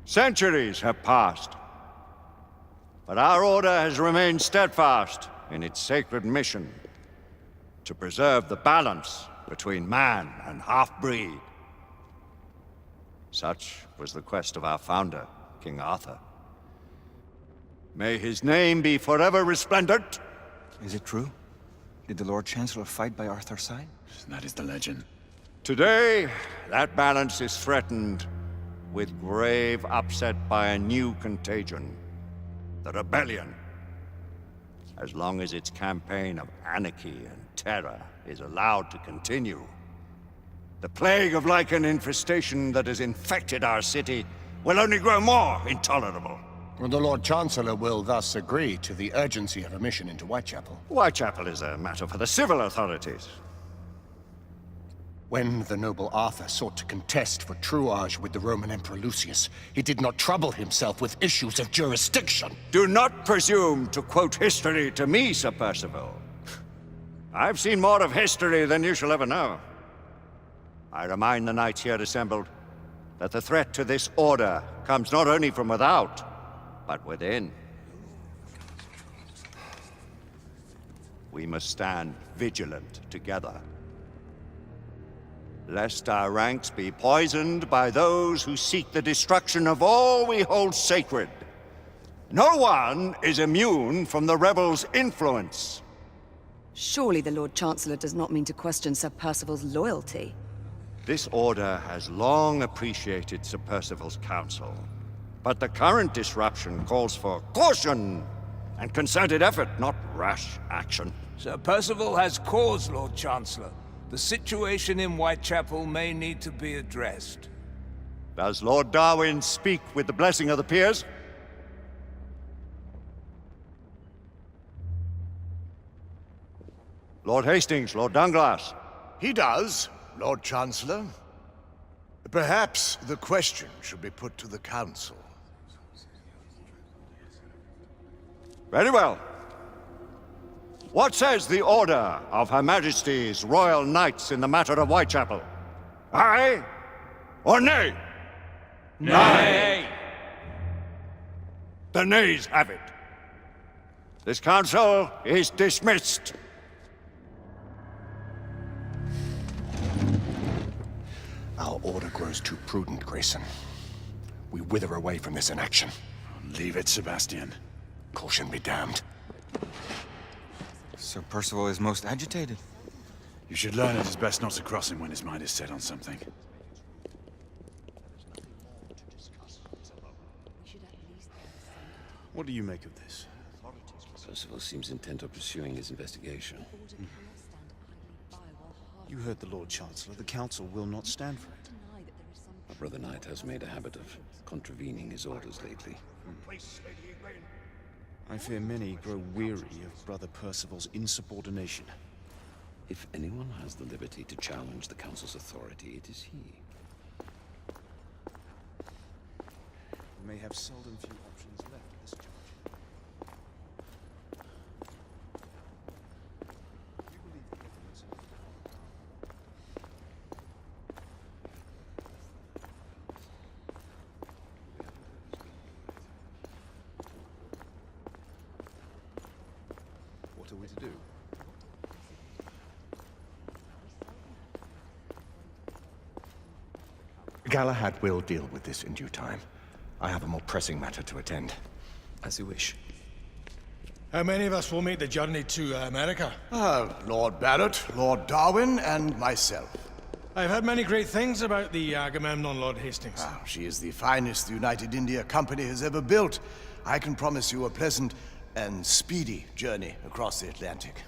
Centuries have passed, but our order has remained steadfast in its sacred mission to preserve the balance between man and half-breed. Such was the quest of our founder, King Arthur. May his name be forever resplendent. Is it true? Did the Lord Chancellor fight by Arthur's side? That is the legend. Today, that balance is threatened with grave upset by a new contagion, the rebellion. As long as its campaign of anarchy and terror is allowed to continue, the plague of lichen infestation that has infected our city will only grow more intolerable. The Lord Chancellor will thus agree to the urgency of a mission into Whitechapel. Whitechapel is a matter for the civil authorities. When the noble Arthur sought to contest for truage with the Roman Emperor Lucius, he did not trouble himself with issues of jurisdiction. Do not presume to quote history to me, Sir Percival. I've seen more of history than you shall ever know. I remind the knights here assembled that the threat to this order comes not only from without, but within. We must stand vigilant together, lest our ranks be poisoned by those who seek the destruction of all we hold sacred. No one is immune from the rebels' influence. Surely the Lord Chancellor does not mean to question Sir Percival's loyalty. This order has long appreciated Sir Percival's counsel, but the current disruption calls for caution and concerted effort, not rash action. Sir Percival has cause, Lord Chancellor. The situation in Whitechapel may need to be addressed. Does Lord Darwin speak with the blessing of the peers? Lord Hastings, Lord Dunglass. He does, Lord Chancellor. Perhaps the question should be put to the Council. Very well. What says the Order of Her Majesty's Royal Knights in the matter of Whitechapel? Aye or nay? Nay! The nays have it. This council is dismissed. Our order grows too prudent, Grayson. We wither away from this inaction. Leave it, Sebastian. Caution be damned. Sir Percival is most agitated. You should learn it is best not to cross him when his mind is set on something. What do you make of this? Percival seems intent on pursuing his investigation. You heard the Lord Chancellor. The Council will not stand for it. Our brother knight has made a habit of contravening his orders lately. I fear many grow weary of Brother Percival's insubordination. If anyone has the liberty to challenge the Council's authority, it is he. We may have seldom few options left at this juncture. We believe the evidence of what are we to do? Galahad will deal with this in due time. I have a more pressing matter to attend. As you wish. How many of us will make the journey to America? Lord Barrett, Lord Darwin, and myself. I've heard many great things about the Agamemnon, Lord Hastings. She is the finest the United India Company has ever built. I can promise you a pleasant and speedy journey across the Atlantic.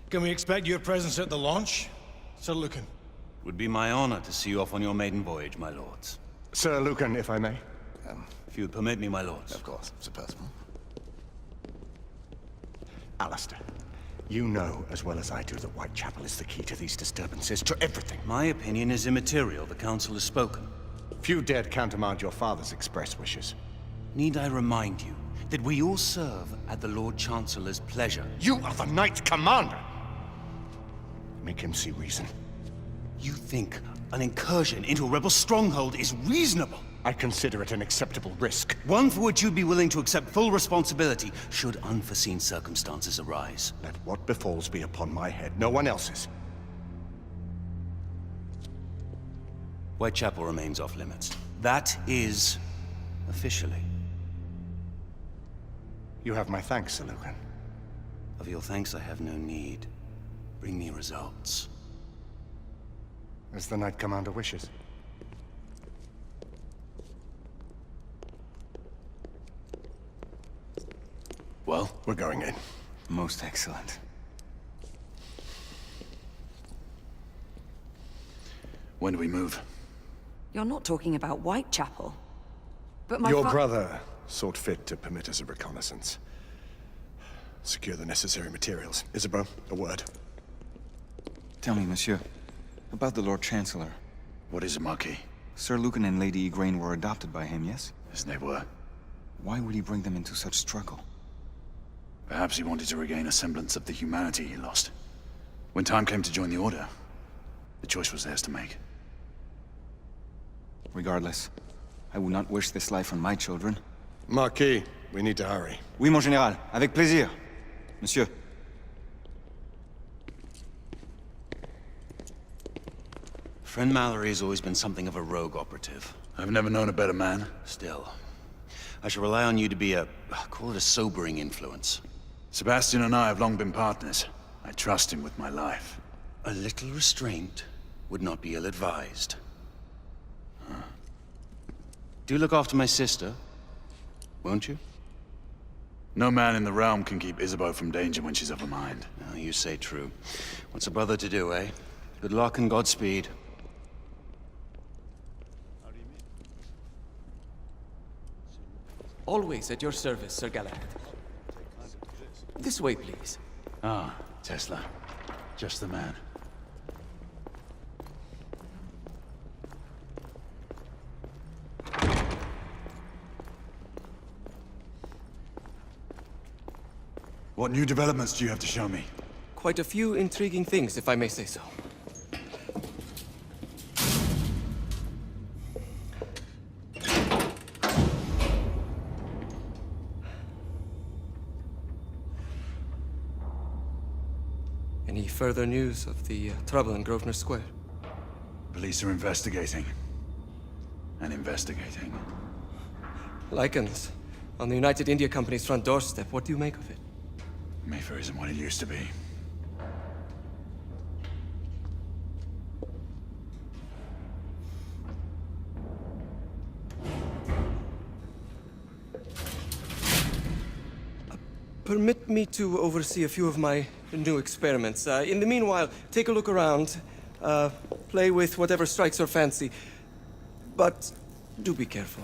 Can we expect your presence at the launch, Sir Lucan? Would be my honor to see you off on your maiden voyage, my lords. Sir Lucan, if I may. If you would permit me, my lords. Of course, Sir Percival. Alistair, you know as well as I do that Whitechapel is the key to these disturbances, to everything. My opinion is immaterial. The Council has spoken. Few dared countermand your father's express wishes. Need I remind you that we all serve at the Lord Chancellor's pleasure? You are the Knight Commander! Make him see reason. You think an incursion into a rebel stronghold is reasonable? I consider it an acceptable risk. One for which you'd be willing to accept full responsibility should unforeseen circumstances arise. Let what befalls be upon my head, no one else's. Whitechapel remains off limits. That is officially. You have my thanks, Sir Lucan. Of your thanks I have no need. Bring me results. As the Knight Commander wishes. Well? We're going in. Most excellent. When do we move? You're not talking about Whitechapel. But my Your brother sought fit to permit us a reconnaissance. Secure the necessary materials. Isabeau, a word. Tell me, monsieur, about the Lord Chancellor. What is it, Marquis? Sir Lucan and Lady Igraine were adopted by him, yes? Yes, they were. Why would he bring them into such struggle? Perhaps he wanted to regain a semblance of the humanity he lost. When time came to join the Order, the choice was theirs to make. Regardless, I would not wish this life on my children. Marquis, we need to hurry. Oui, mon général. Avec plaisir. Monsieur. Friend Mallory has always been something of a rogue operative. I've never known a better man. Still, I shall rely on you to be call it a sobering influence. Sebastian and I have long been partners. I trust him with my life. A little restraint would not be ill-advised. Do look after my sister, won't you? No man in the realm can keep Isabeau from danger when she's of a mind. Oh, you say true. What's a brother to do, eh? Good luck and Godspeed. Always at your service, Sir Galahad. This way, please. Ah, Tesla. Just the man. What new developments do you have to show me? Quite a few intriguing things, if I may say so. Any further news of the trouble in Grosvenor Square? Police are investigating. And investigating. Lycans, on the United India Company's front doorstep. What do you make of it? Mayfair isn't what it used to be. Permit me to oversee a few of my new experiments. In the meanwhile, take a look around. Play with whatever strikes your fancy. But do be careful.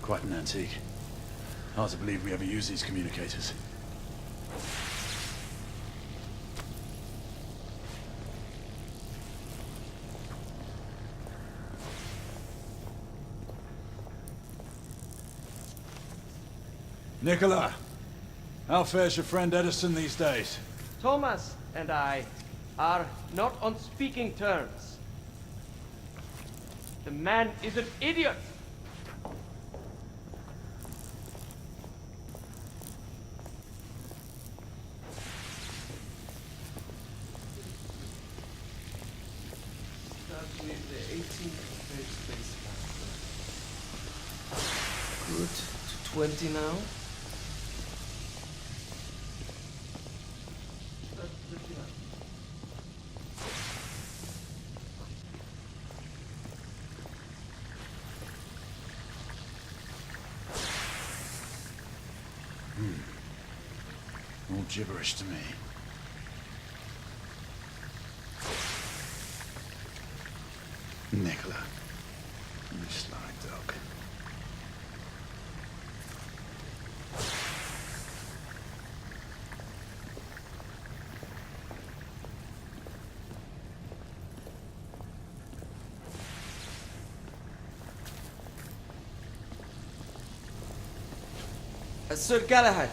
Quite an antique. Hard to believe we ever use these communicators. Nicola, how fares your friend Edison these days? Thomas and I are not on speaking terms. The man is an idiot! Good. To 20 now. All gibberish to me. Nicola, you sly dog. Sir Galahad.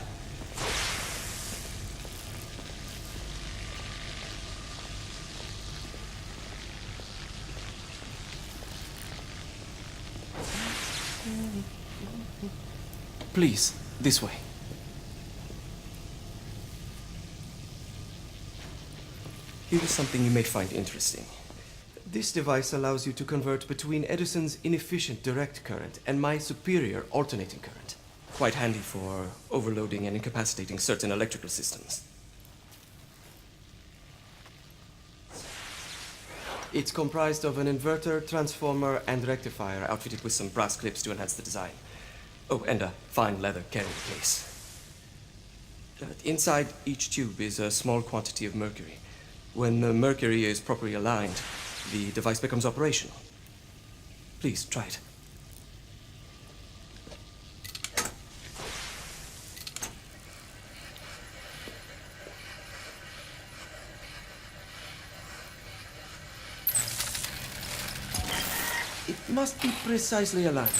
Please, this way. Here is something you may find interesting. This device allows you to convert between Edison's inefficient direct current and my superior alternating current. Quite handy for overloading and incapacitating certain electrical systems. It's comprised of an inverter, transformer, and rectifier outfitted with some brass clips to enhance the design. Oh, and a fine leather carrying case. Inside each tube is a small quantity of mercury. When the mercury is properly aligned, the device becomes operational. Please, try it. It must be precisely aligned.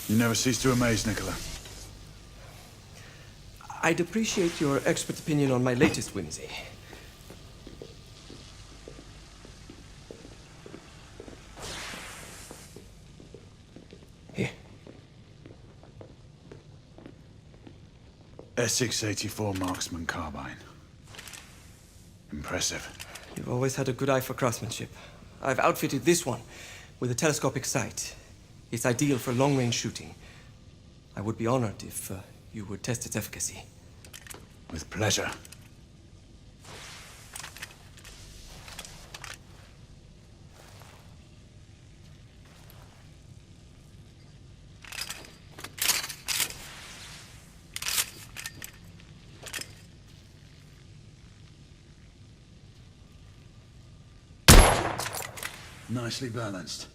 You never cease to amaze, Nicola. I'd appreciate your expert opinion on my latest whimsy. Here. Essex 84 Marksman Carbine. Impressive. You've always had a good eye for craftsmanship. I've outfitted this one with a telescopic sight. It's ideal for long-range shooting. I would be honored if you would test its efficacy. With pleasure. Nicely balanced.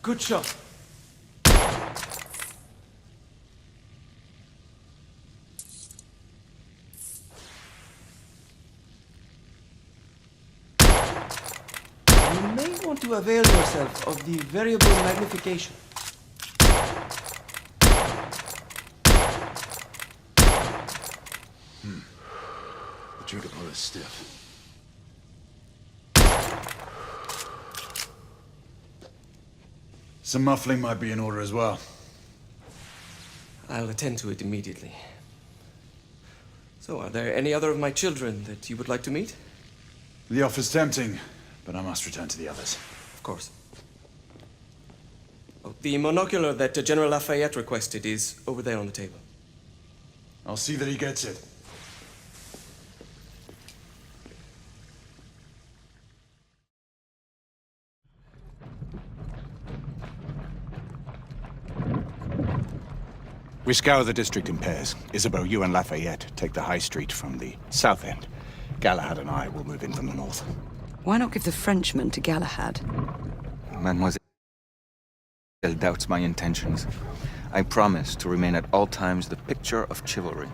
Good shot. You may want to avail yourself of the variable magnification. The trigger pull is stiff. Some muffling might be in order as well. I'll attend to it immediately. So, are there any other of my children that you would like to meet? The offer's tempting, but I must return to the others. Of course. Oh, the monocular that General Lafayette requested is over there on the table. I'll see that he gets it. We scour the district in pairs. Isabeau, you and Lafayette take the high street from the south end. Galahad and I will move in from the north. Why not give the Frenchman to Galahad? Mademoiselle doubts my intentions. I promise to remain at all times the picture of chivalry.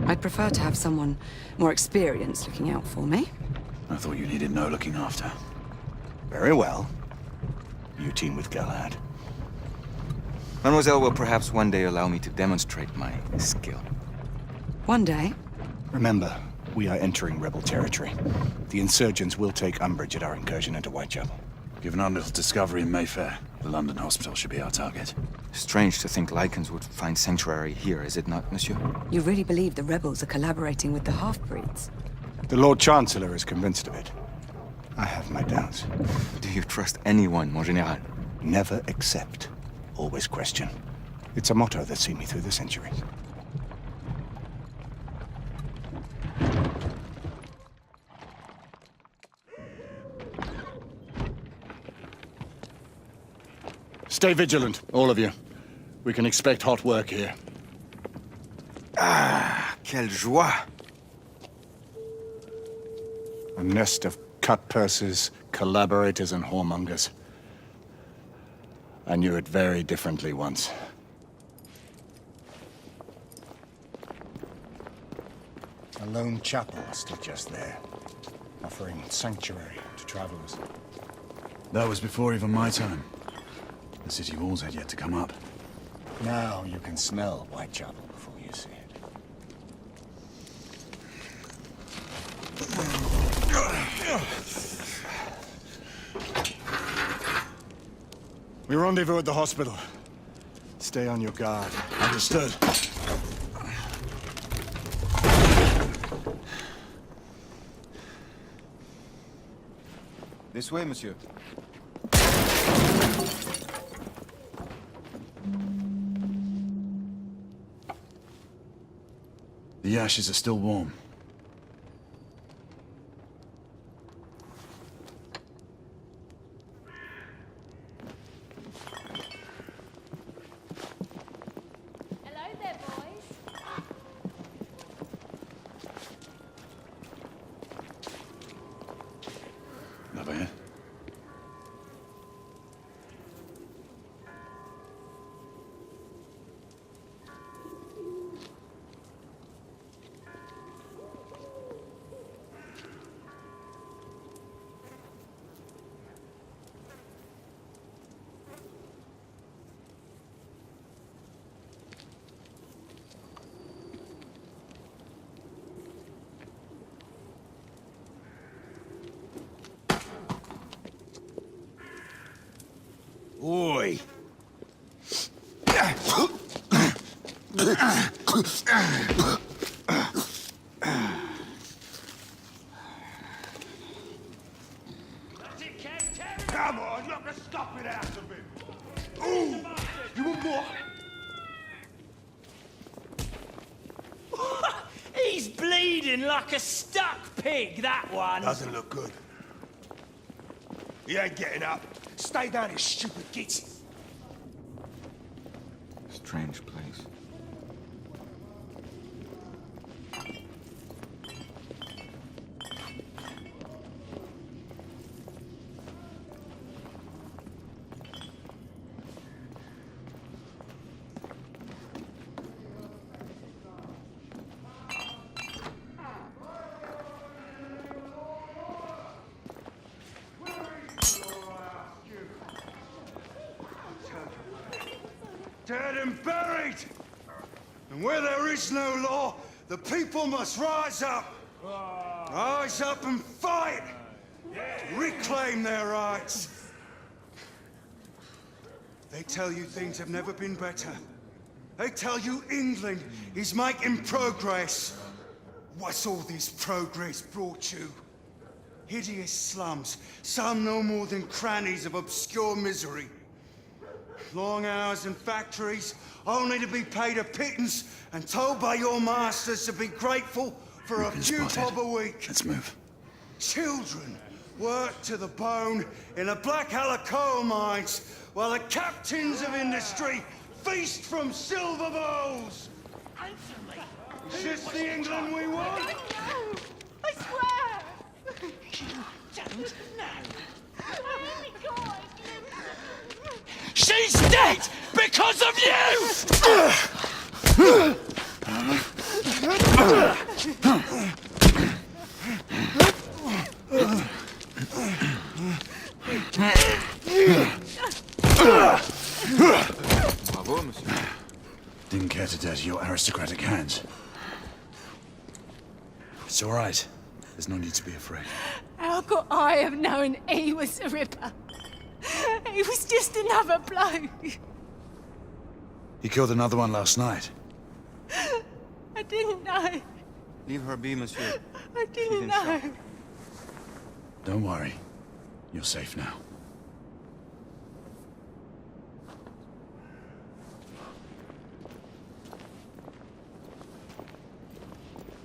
I'd prefer to have someone more experienced looking out for me. I thought you needed no looking after. Very well. You team with Galahad. Mademoiselle will perhaps one day allow me to demonstrate my skill. One day? Remember, we are entering rebel territory. The insurgents will take umbrage at our incursion into Whitechapel. Given our little discovery in Mayfair, the London hospital should be our target. Strange to think Lycans would find sanctuary here, is it not, monsieur? You really believe the rebels are collaborating with the half-breeds? The Lord Chancellor is convinced of it. I have my doubts. Do you trust anyone, mon général? Never accept. Always question. It's a motto that's seen me through the centuries. Stay vigilant, all of you. We can expect hot work here. Ah, quelle joie! A nest of cut purses, collaborators, and whoremongers. I knew it very differently once. A lone chapel stood just there, offering sanctuary to travelers. That was before even my time. The city walls had yet to come up. Now you can smell Whitechapel before you see it. We rendezvous at the hospital. Stay on your guard. Understood. This way, monsieur. The ashes are still warm. Hello there, boys. Over here. Oi! Come on, you have to stop it out of him. Ooh, you want more? He's bleeding like a stuck pig, that one. Doesn't look good. He ain't getting up. Stay down, you stupid git. Strange place. Dead and buried! And where there is no law, the people must rise up! Rise up and fight! Reclaim their rights! They tell you things have never been better. They tell you England is making progress. What's all this progress brought you? Hideous slums, some no more than crannies of obscure misery. Long hours in factories, only to be paid a pittance and told by your masters to be grateful for a few bob a week. Let's move. Children work to the bone in the Black Halla coal mines, while the captains of industry feast from silver bowls. Is this the England we want? No! I swear! You don't know. Oh my God! She's dead because of you! Bravo, monsieur. Didn't care to dirty your aristocratic hands. It's all right. There's no need to be afraid. How could I have known he was a ripper? He was just another bloke. He killed another one last night. I didn't know. Leave her be, monsieur. I didn't in know. shock. Don't worry. You're safe now.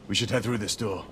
We should head through this door.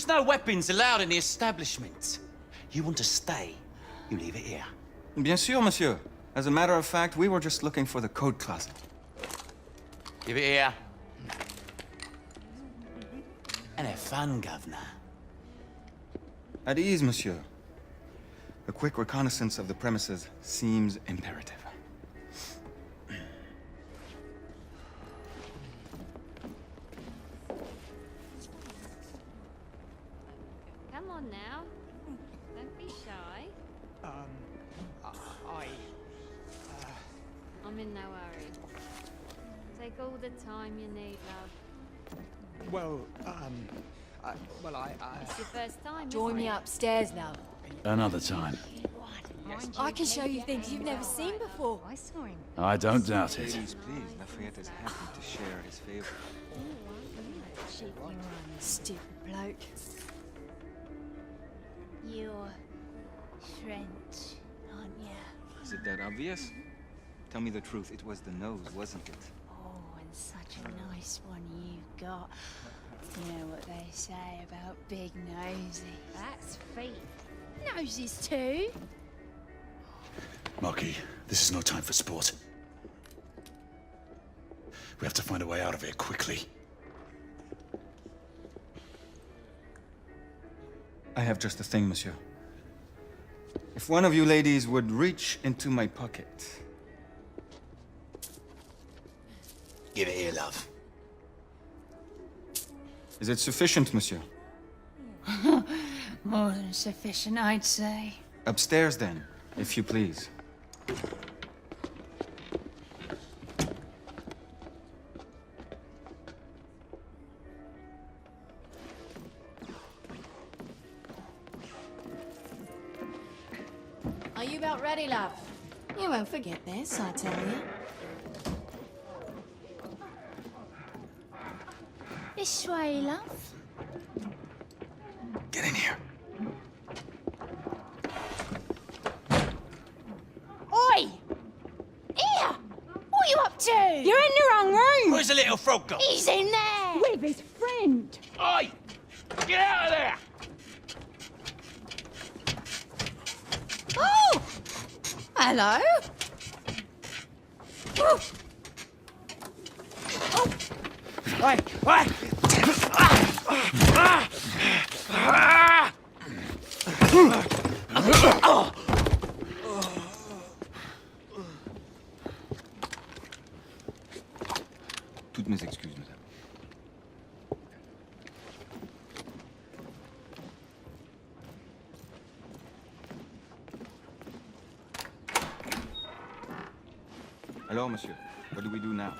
no weapons allowed in the establishment. You want to stay, you leave it here. Bien sûr, monsieur. As a matter of fact, we were just looking for the code closet. Give it here. And have fun, governor. At ease, monsieur. A quick reconnaissance of the premises seems imperative. Come on now. Don't be shy. I'm in no hurry. Take all the time you need, love. Well, It's your first time, Join isn't me it? upstairs now. Another time. I can show you things you've never seen before. I saw him. I don't doubt it. Ladies, please, Lafayette is happy to share his favor. Stupid bloke. You're French, aren't you? Is it that obvious? Tell me the truth, it was the nose, wasn't it? Oh, and such a nice one you've got. You know what they say about big nosy. That's feet. Noses too. Marquis, this is no time for sport. We have to find a way out of here quickly. I have just the thing, monsieur. If one of you ladies would reach into my pocket. Give it here, love. Is it sufficient, monsieur? More than sufficient, I'd say. Upstairs, then, if you please. Are you about ready, love? You won't forget this, I tell you. This way, love. Get in here. Oi! Here! What are you up to? You're in the wrong room! Where's the little frog gone? He's in there! With his friend! Oi! Get out of there! Oh! Hello? Woo. Toutes mes excuses, madame. Alors, monsieur, what do we do now?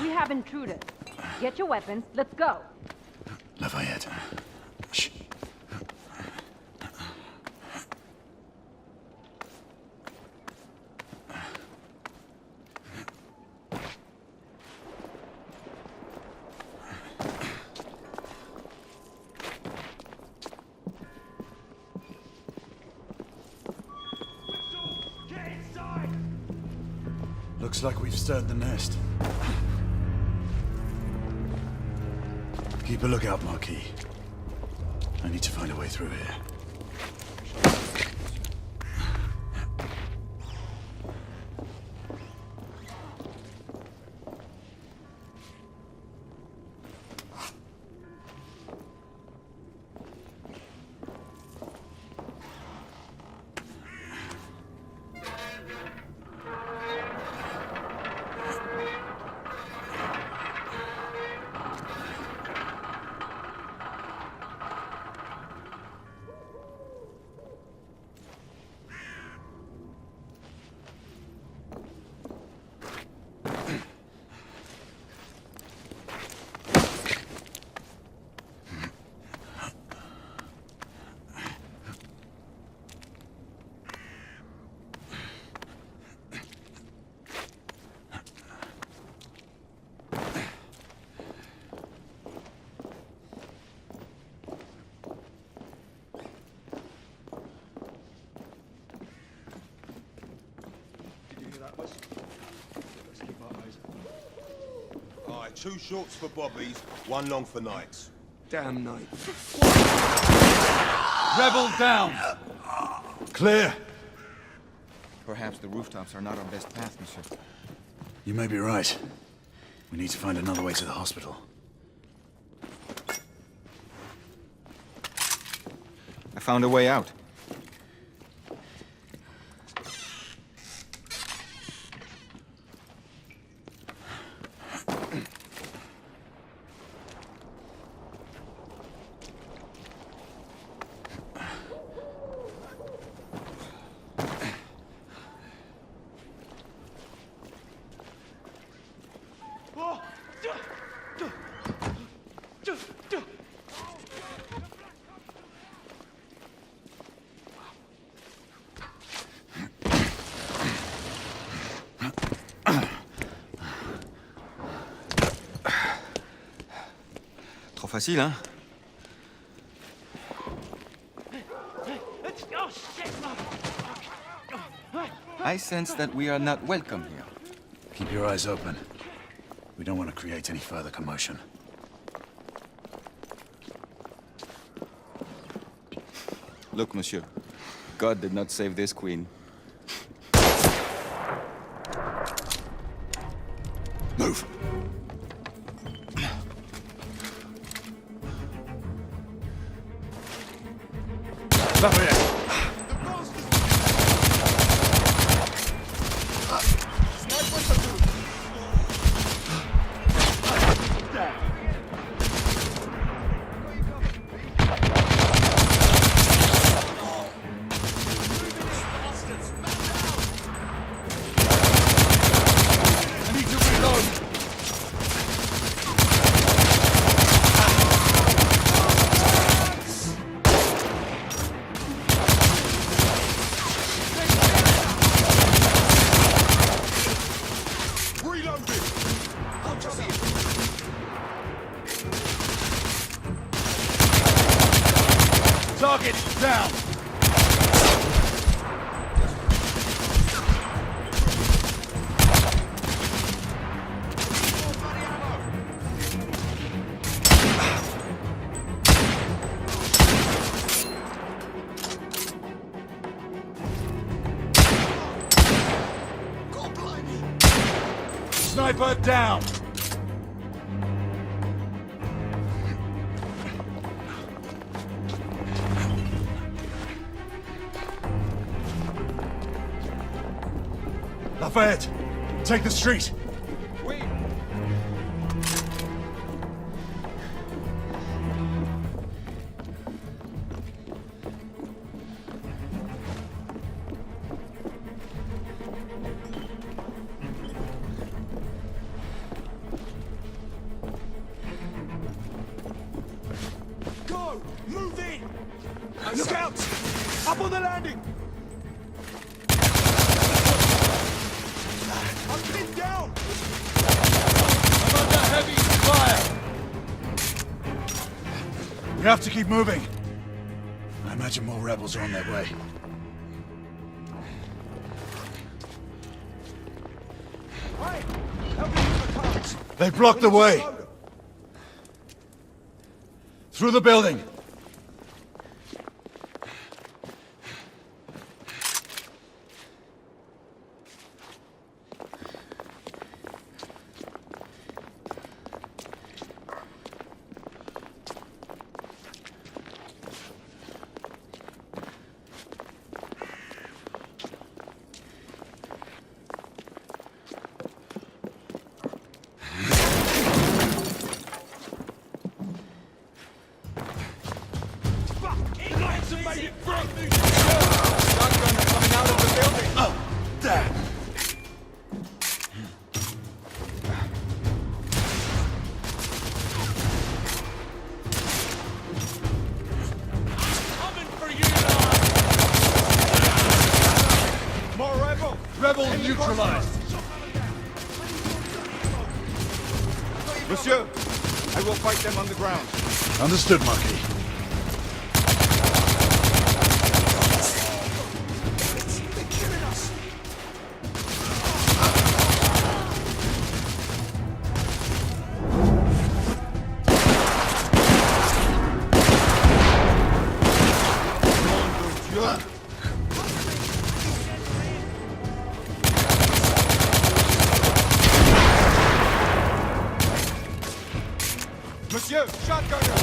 We have intruders. Get your weapons. Let's go. Lafayette. Shh. Looks like we've stirred the nest. Keep a lookout, Marquis. I need to find a way through here. Alright, 2 shorts for bobbies, 1 long for knights. Damn night. Rebel down! Clear. Perhaps the rooftops are not our best path, monsieur. You may be right. We need to find another way to the hospital. I found a way out. Trop facile, hein? I sense that we are not welcome here. Keep your eyes open. We don't want to create any further commotion. Look, monsieur. God did not save this queen. Move! Lafayette! Target down! Sniper down! Lafayette, take the street. Oui. Go! Move in! Look out! Up on the landing! I'm pinned down! I'm under heavy fire! We have to keep moving. I imagine more rebels are on their way. Hey! Help me with the carts! They blocked the way! Through the building! Rebel neutralized! Monsieur, I will fight them on the ground. Understood, Marquis. They're killing us! Monsieur, shotgunner!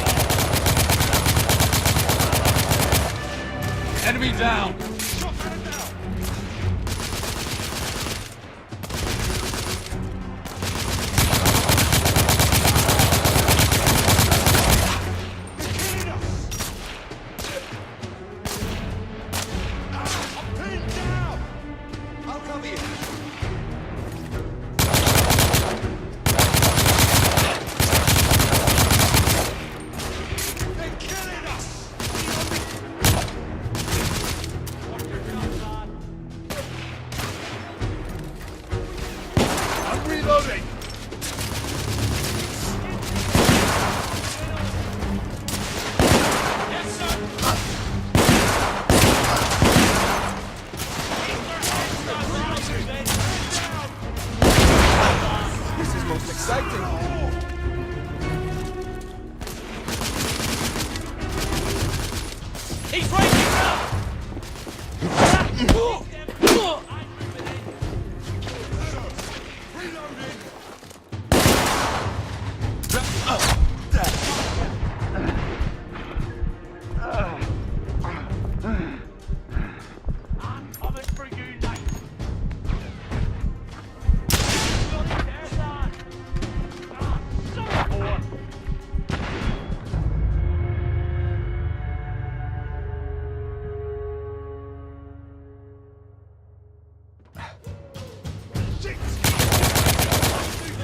Enemy down!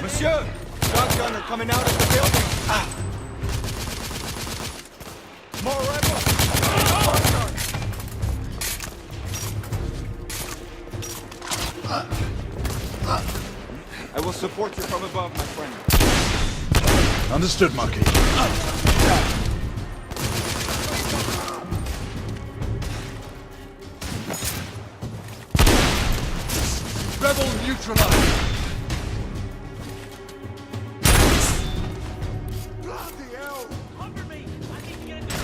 Monsieur! Shotgunner coming out of the building! More rebels! I will support you from above, my friend. Understood, Marquis. Rebel neutralized! Bloody hell! Cover me! I need to get into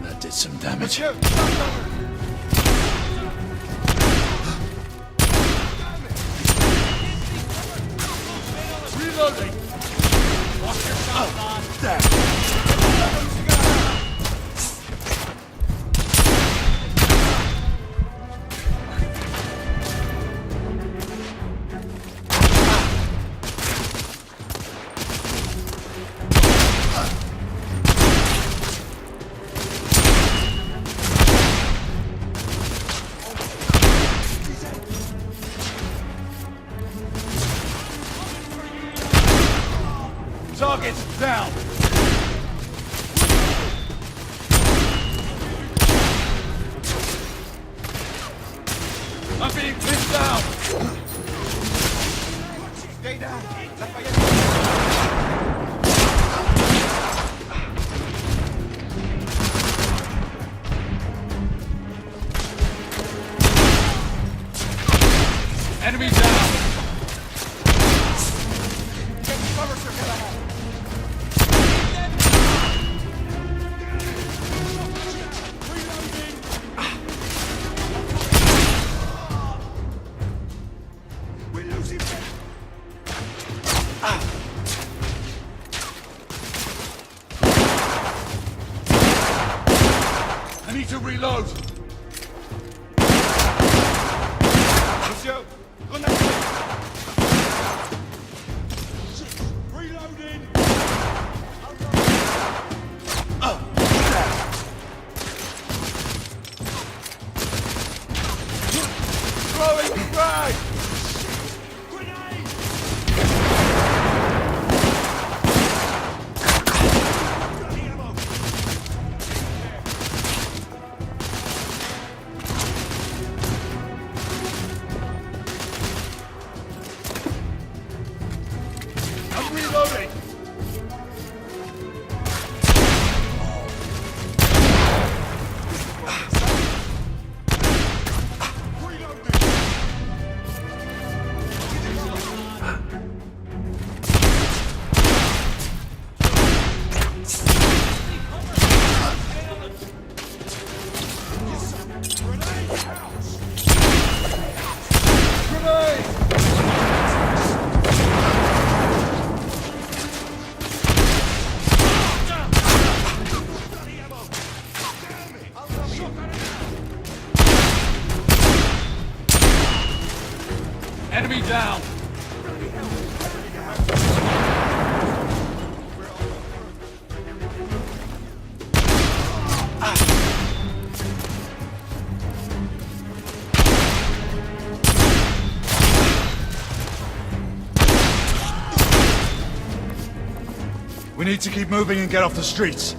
That did some damage. Monsieur! Shotgunner! Reloading! Watch yourself, lad! Targets down! I'm being pinned down! Stay down! Enemy down! Cover, Sir Galahad! I need to reload! Monsieur! Grenade! Reloading! Throwing frag! I'm reloading! Enemy down! We need to keep moving and get off the streets.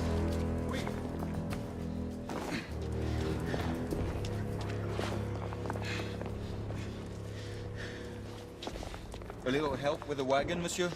A little help with the wagon, monsieur?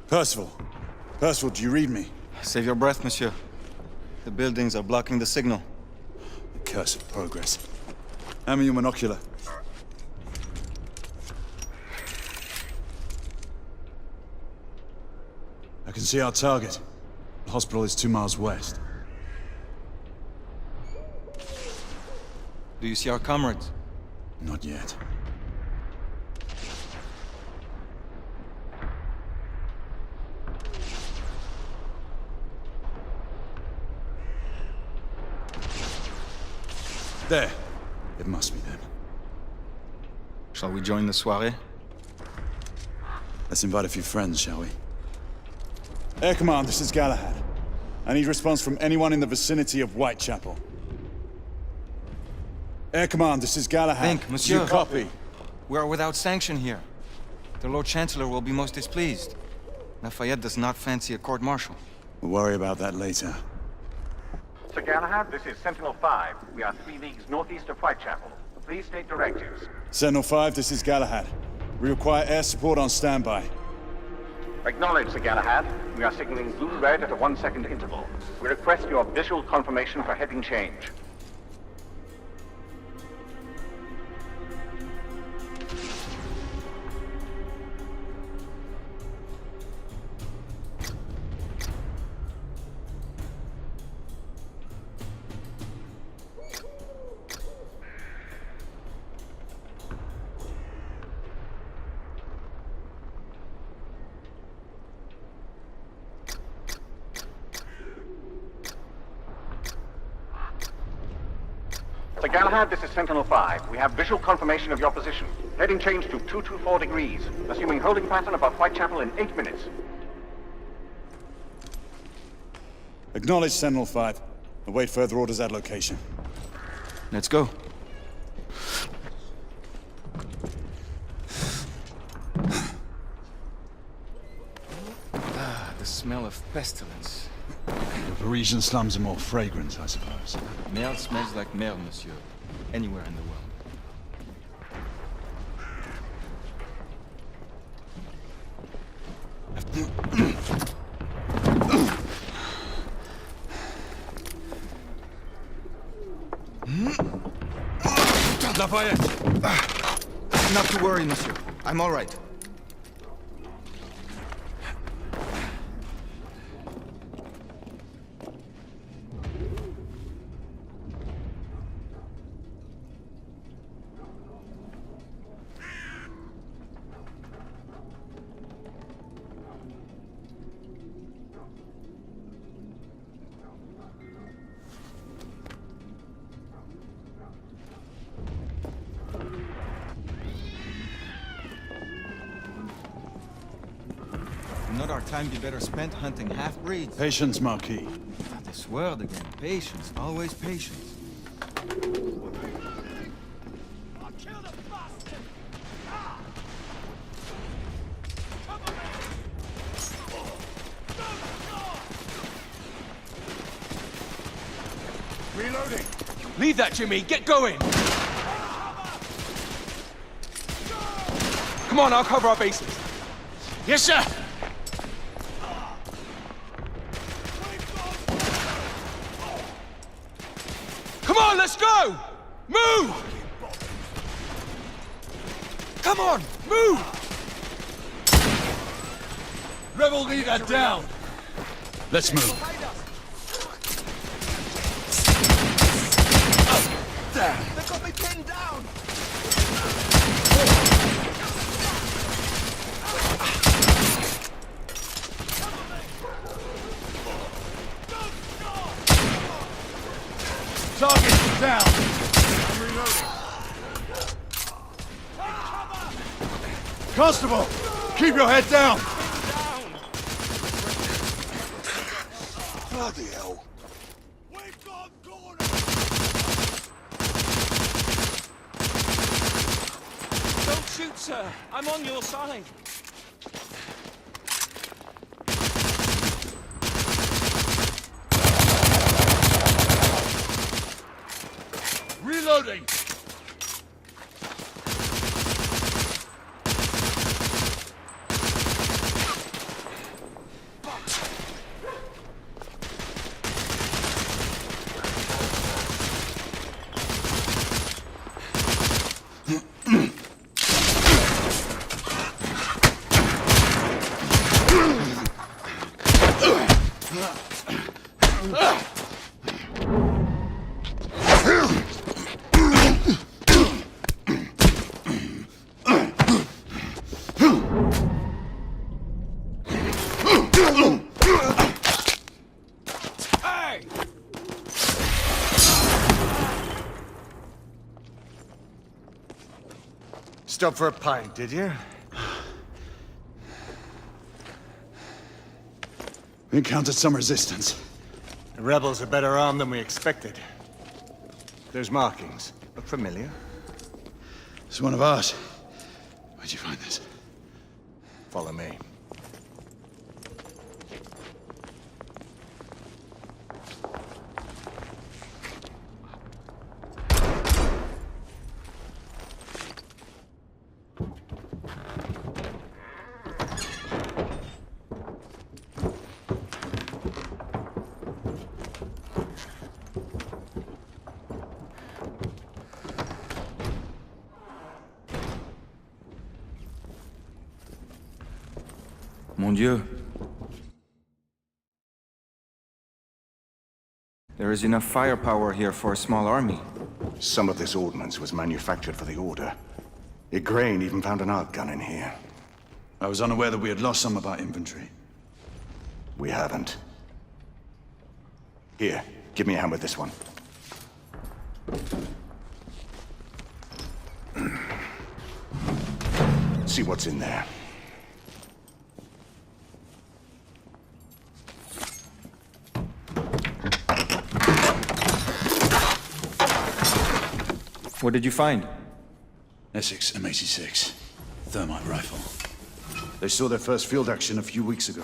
Percival. Percival, do you read me? Save your breath, monsieur. The buildings are blocking the signal. The curse of progress. Hand me your monocular. I can see our target. The hospital is 2 miles west. Do you see our comrades? Not yet. There. It must be them. Shall we join the soirée? Let's invite a few friends, shall we? Air Command, this is Galahad. I need response from anyone in the vicinity of Whitechapel. Air Command, this is Galahad. Think, monsieur. You copy? We are without sanction here. The Lord Chancellor will be most displeased. Lafayette does not fancy a court-martial. We'll worry about that later. Sir Galahad, this is Sentinel-5. We are 3 leagues northeast of Whitechapel. Please state directives. Sentinel-5, this is Galahad. We require air support on standby. Acknowledged, Sir Galahad. We are signaling blue-red at a 1-second interval. We request your visual confirmation for heading change. Sir Galahad, this is Sentinel-5. We have visual confirmation of your position. Heading change to 224 degrees, assuming holding pattern above Whitechapel in 8 minutes. Acknowledged, Sentinel-5. Await further orders at location. Let's go. The smell of pestilence. The Parisian slums are more fragrant, I suppose. Merde smells like merde, monsieur. Anywhere in the world. Lafayette! Not to worry, monsieur. I'm all right. Not our time be better spent hunting half-breeds. Patience, Marquis. This word again. Patience. Always patience. Reloading! Leave that, Jimmy! Get going! Come on, I'll cover our bases. Yes, sir! Come on, let's go! Move! Come on, move! Rebel leader down! Let's move. They got me pinned down! Target down! I'm reloading. Constable! Keep your head down! Bloody hell. We've got corner! Don't shoot, sir. I'm on your side. Reloading! Stop for a pint, did you? We encountered some resistance. The rebels are better armed than we expected. There's markings. Look familiar? It's one of ours. Where'd you find this? Follow me. Mon Dieu. There is enough firepower here for a small army. Some of this ordnance was manufactured for the Order. Igraine even found an arc gun in here. I was unaware that we had lost some of our infantry. We haven't. Here, give me a hand with this one. See what's in there. What did you find? Essex M86. Thermite rifle. They saw their first field action a few weeks ago.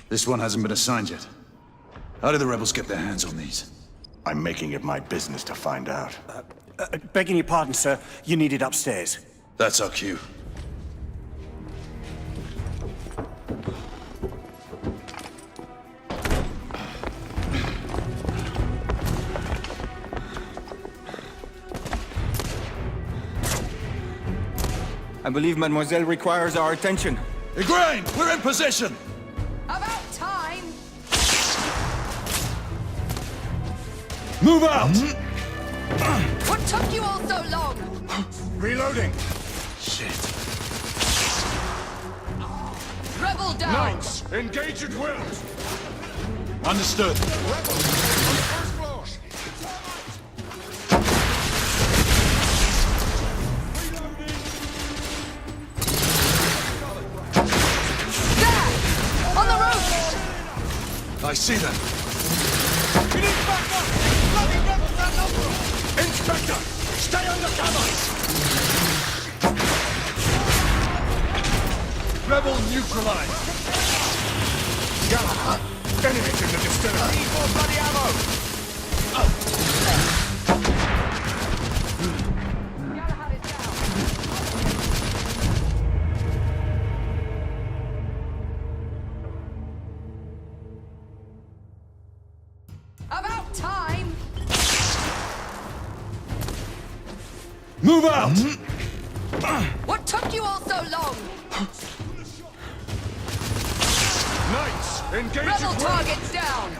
This one hasn't been assigned yet. How did the rebels get their hands on these? I'm making it my business to find out. Begging your pardon, sir. You need it upstairs. That's our cue. I believe Mademoiselle requires our attention. Igraine, we're in position! About time! Move out! What took you all so long? Reloading! Shit. Rebel down! Knights, engage at will! Understood. I see them. We need backup! Bloody rebels outnumber us! Inspector, stay under cover! Rebel neutralized! Galahad! Enemies in the distillery! Need more bloody ammo! About time! Move out! What took you all so long? Knights, engage Rebel at will. targets down!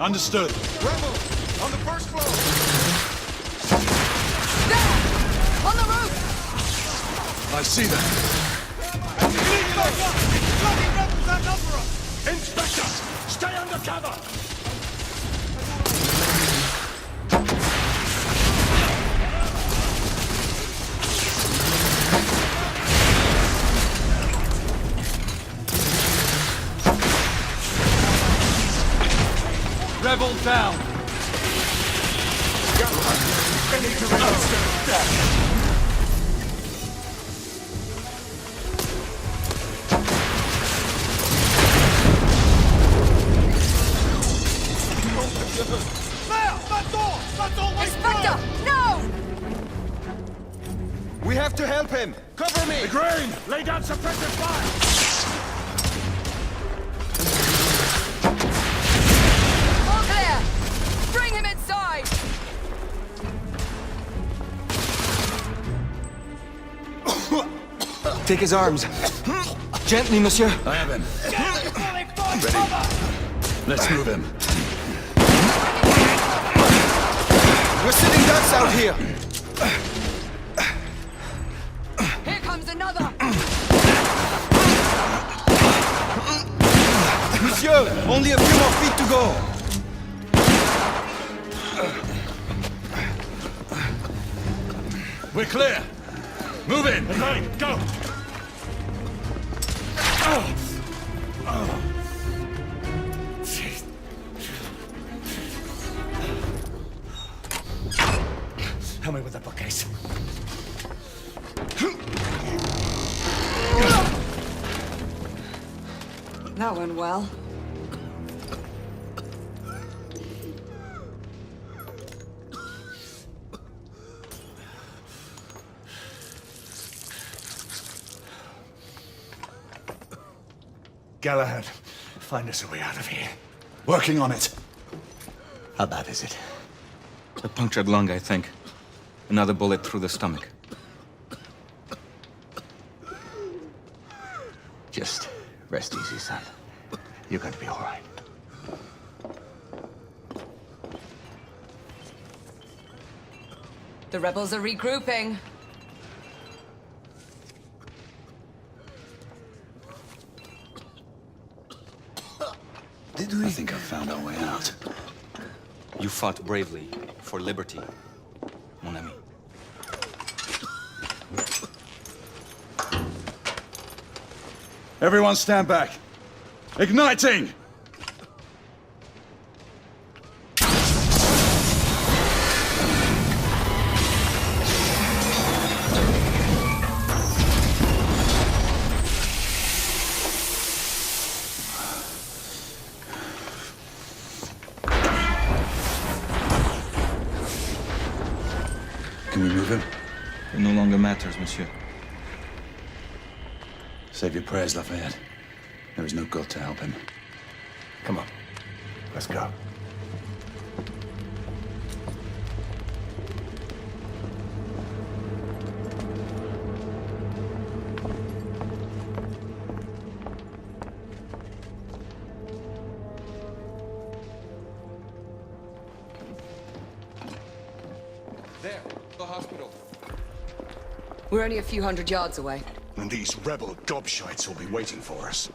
Understood. Rebels, on the first floor! There! On the roof! I see them. Bloody rebels outnumber us! Inspector, stay under cover! Rebel down. I need to register death! Inspector! No! We have to help him! Cover me! Igraine, lay down suppressive fire! All clear! Bring him inside! Take his arms. Gently, monsieur. I have him. Ready. Let's move him. We're sitting ducks out here. Here comes another! Monsieur, only a few more feet to go. We're clear. Move in. Igraine, go! Help me with that bookcase. That went well. Galahad, find us a way out of here. Working on it. How bad is it? A punctured lung, I think. Another bullet through the stomach. Just rest easy, son. You're going to be all right. The rebels are regrouping. I think I've found our way out. You fought bravely for liberty, mon ami. Everyone stand back. Igniting! Can we move him? It no longer matters, monsieur. Save your prayers, Lafayette. There is no God to help him. Come on. Let's go. There, the hospital. We're only a few hundred yards away. And these rebel gobshites will be waiting for us.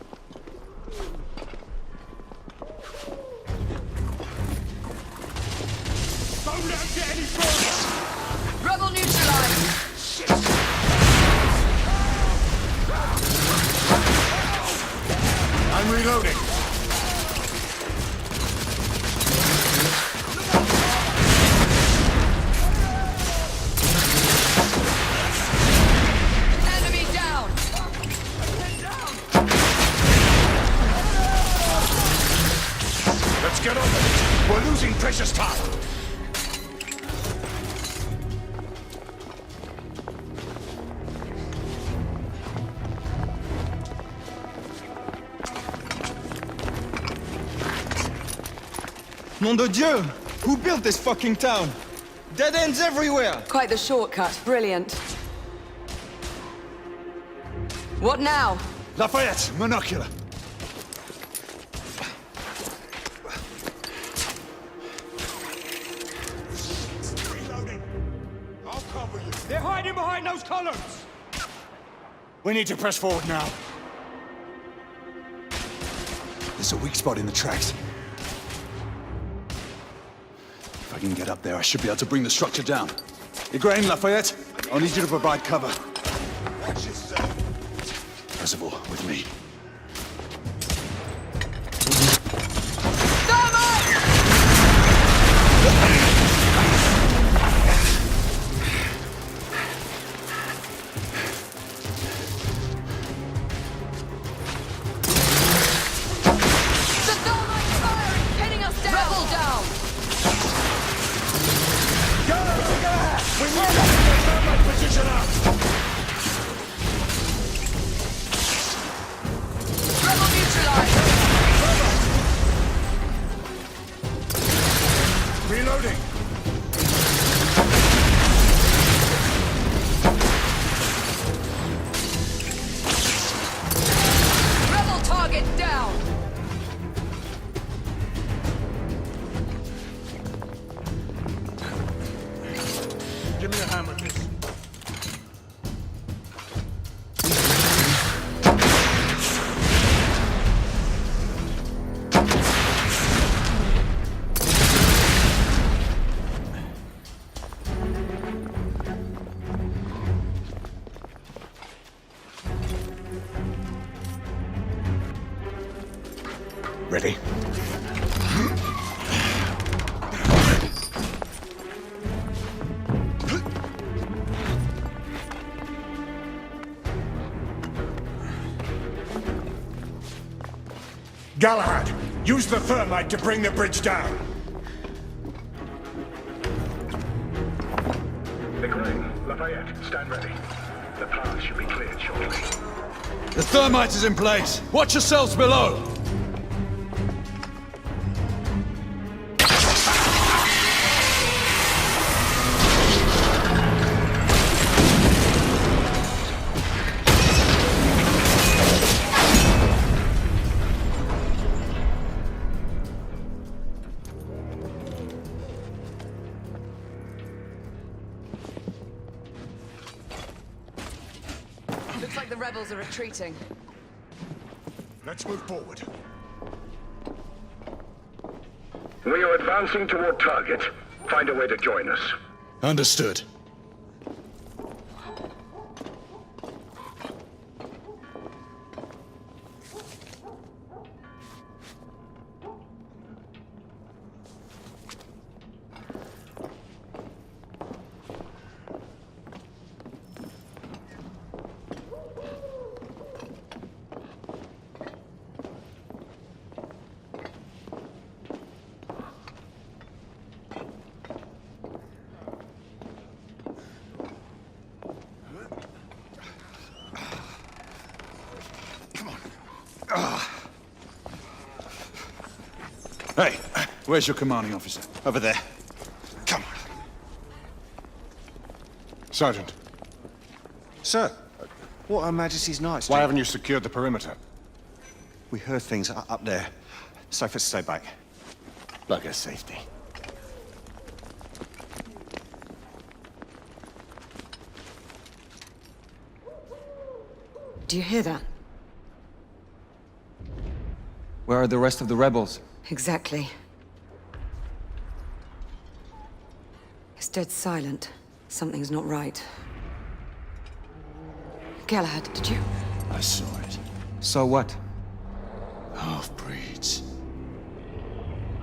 Don't let him get any further! Rebel neutralized! I'm reloading. Enemy down! precious time! Nom de Dieu! Who built this fucking town? Dead ends everywhere! Quite the shortcut. Brilliant. What now? Lafayette, monocular. Reloading. I'll cover you. They're hiding behind those columns! We need to press forward now. There's a weak spot in the tracks. If I can get up there, I should be able to bring the structure down. Igraine, Lafayette, I'll need you to provide cover. Watch yourself. Percival, with me. Reloading. Rebel target down! Give me a hand with this. Ready? Galahad, use the thermite to bring the bridge down. Igraine, Lafayette, stand ready. The path should be cleared shortly. The thermite is in place. Watch yourselves below. Looks like the rebels are retreating. Let's move forward. We are advancing toward target. Find a way to join us. Understood. Hey, where's your commanding officer? Over there. Come on. Sergeant. Sir, what Her Majesty's Knights Why do? haven't you secured the perimeter? We heard things up there. Safer to stay back. Like a safety. Do you hear that? Where are the rest of the rebels? Exactly. It's dead silent. Something's not right. Galahad, did you? I saw it. So what? Half-breeds.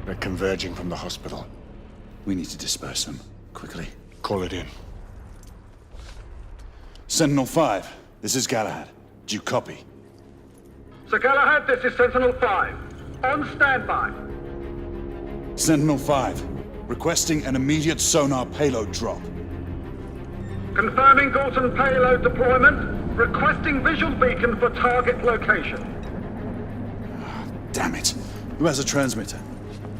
They're converging from the hospital. We need to disperse them. Quickly. Call it in. Sentinel-5, this is Galahad. Do you copy? Sir Galahad, this is Sentinel-5. On standby. Sentinel-5, Requesting an immediate sonar payload drop. Confirming Galton payload deployment. Requesting visual beacon for target location. Damn it. Who has a transmitter?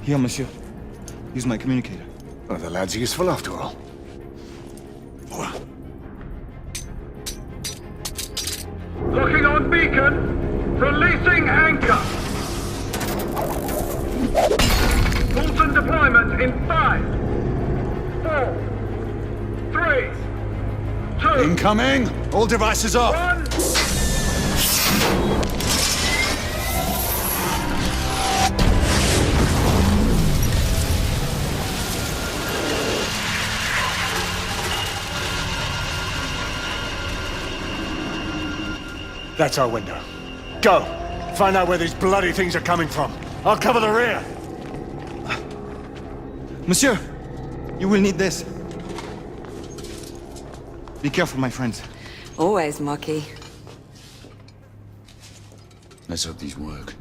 Here, monsieur. Use my communicator. Oh, the lad's useful after all. Locking on beacon. Releasing anchor. Galton deployment in 5, 4, 3, 2... Incoming! All devices off! 1... That's our window. Go! Find out where these bloody things are coming from. I'll cover the rear! Monsieur! You will need this. Be careful, my friends. Always, Marquis. Let's hope these work.